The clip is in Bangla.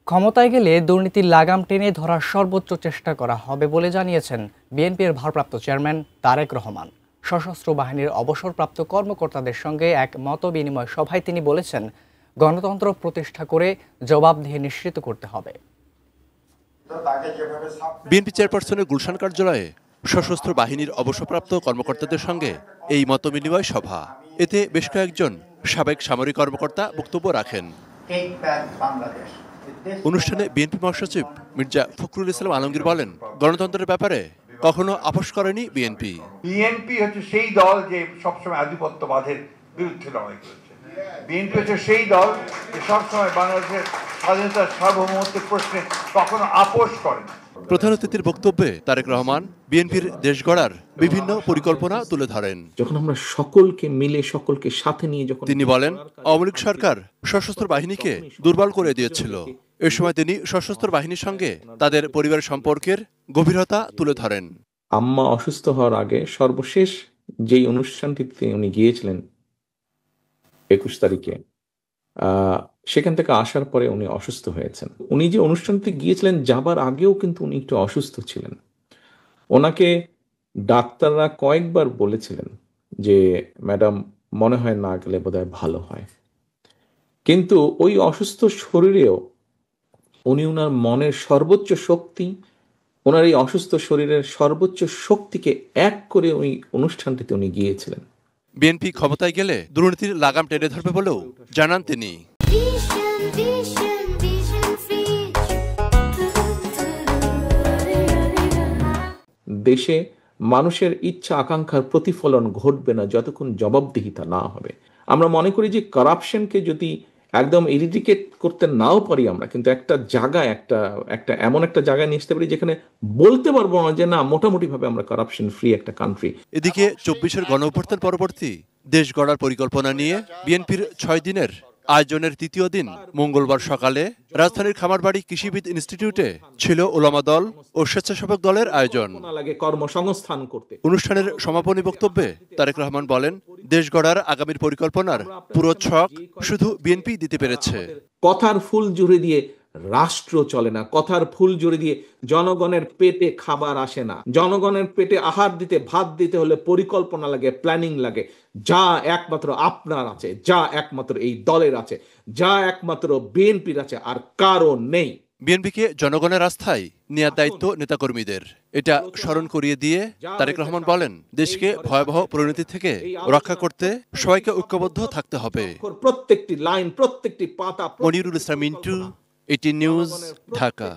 ক্ষমতায় গেলে দুর্নীতির লাগাম টেনে ধরার সর্বোচ্চ চেষ্টা করা হবে বলে জানিয়েছেন বিএনপির ভারপ্রাপ্ত চেয়ারম্যান তারেক রহমান। সশস্ত্র বাহিনীর অবসরপ্রাপ্ত কর্মকর্তাদের সঙ্গে এক মতবিনিময় সভায় তিনি বলেছেন, গণতন্ত্র প্রতিষ্ঠা করে জবাবদিহি নিশ্চিত করতে হবে। বিএনপি চেয়ারপারসনের গুলশান কার্যালয়ে সশস্ত্র বাহিনীর অবসরপ্রাপ্ত কর্মকর্তাদের সঙ্গে এই মতবিনিময় সভা। এতে বেশ কয়েকজন সাবেক সামরিক কর্মকর্তা বক্তব্য রাখেন। অনুষ্ঠানে বিএনপি মহাসচিব মির্জা ফখরুল ইসলাম আলমগীর বলেন, গণতন্ত্রের ব্যাপারে কখনো আপোষ করেনি বিএনপি। বিএনপি হচ্ছে সেই দল যে সবসময় আধিপত্যবাদের বিরুদ্ধে লড়াই করেছে। বিএনপি হচ্ছে সেই দল যে সবসময় বাংলাদেশের স্বাধীনতার সার্বভৌমত্বের প্রশ্নে কখনো আপোষ করে না। প্রধান অতিথির বক্তব্যে তারেক রহমান বিএনপির দেশ গড়ার বিভিন্ন পরিকল্পনা তুলে ধরেন। যখন আমরা সকলকে মিলে সকলকে সাথে নিয়ে যখন তিনি বলেন, আওয়ামী লীগ সরকার সশস্ত্র বাহিনীকে দুর্বল করে দিয়েছিল। এ সময় তিনি সশস্ত্র বাহিনীর সঙ্গে তাদের পরিবারের সম্পর্কের গভীরতা তুলে ধরেন। আম্মা অসুস্থ হওয়ার আগে সর্বশেষ যেই অনুষ্ঠানটিতে উনি গিয়েছিলেন 21 তারিখে, সেখান থেকে আসার পরে উনি অসুস্থ হয়েছেন। উনি যে অনুষ্ঠানটি গিয়েছিলেন যাবার আগেও কিন্তু উনি একটু অসুস্থ ছিলেন। ওনাকে ডাক্তাররা কয়েকবার বলেছিলেন যে ম্যাডাম মনে হয় না গেলে বোধহয় ভালো হয়, কিন্তু ওই অসুস্থ শরীরেও উনি ওনার মনের সর্বোচ্চ শক্তি, ওনার এই অসুস্থ শরীরের সর্বোচ্চ শক্তিকে এক করে ওই অনুষ্ঠানটিতে উনি গিয়েছিলেন। বিএনপি ক্ষমতায় গেলে দুর্নীতির লাগাম টেনে ধরবে বলেও জানান তিনি। দেশে মানুষের ইচ্ছা আকাঙ্ক্ষার প্রতিফলন ঘটবে না যতক্ষণ জবাবদিহিতা না হবে। আমরা মনে করি যে কারাপশনকে যদি একদম এরিডিকেট করতে নাও পারি আমরা, কিন্তু একটা জায়গায় একটা এমন একটা জায়গায় নিয়ে আসতে পারি যেখানে বলতে পারবো না যে না মোটামুটি ভাবে আমরা কারাপশন ফ্রি একটা কান্ট্রি। এদিকে 24-এর গণঅভ্যুত্থান পরবর্তী দেশ গড়ার পরিকল্পনা নিয়ে বিএনপির 6 দিনের আয়োজনের তৃতীয় দিন মঙ্গলবার সকালে রাজধানীর খামারবাড়ি কৃষিবিদ ইনস্টিটিউটে ছিল ওলামা দল ও স্বেচ্ছাসেবক দলের আয়োজন। কর্মসংস্থান করতে অনুষ্ঠানের সমাপনী বক্তব্যে তারেক রহমান বলেন, দেশ গড়ার আগামীর পরিকল্পনার পুরো ছক শুধু বিএনপি দিতে পেরেছে। কথার ফুল জুড়ে দিয়ে রাষ্ট্র চলে না, কথার ফুল জুড়ে দিয়ে জনগণের পেটে খাবার আসে না। জনগণের পেটে আহার দিতে, ভাত দিতে হলে পরিকল্পনা লাগে, প্ল্যানিং লাগে, যা একমাত্র আপনার আছে, যা একমাত্র এই দলের আছে, যা একমাত্র বিএনপির আছে, আর কারো নেই। বিএনপিকে জনগণের আস্থায় নেওয়ার দায়িত্ব নেতাকর্মীদের। এটা স্মরণ করিয়ে দিয়ে তারেক রহমান বলেন, দেশকে ভয়াবহ পরিণতি থেকে রক্ষা করতে সবাইকে ঐক্যবদ্ধ থাকতে হবে। প্রত্যেকটি লাইন, প্রত্যেকটি পাতা। মনিরুল ইসলাম মিন্টু, 18 নিউজ, ঢাকা।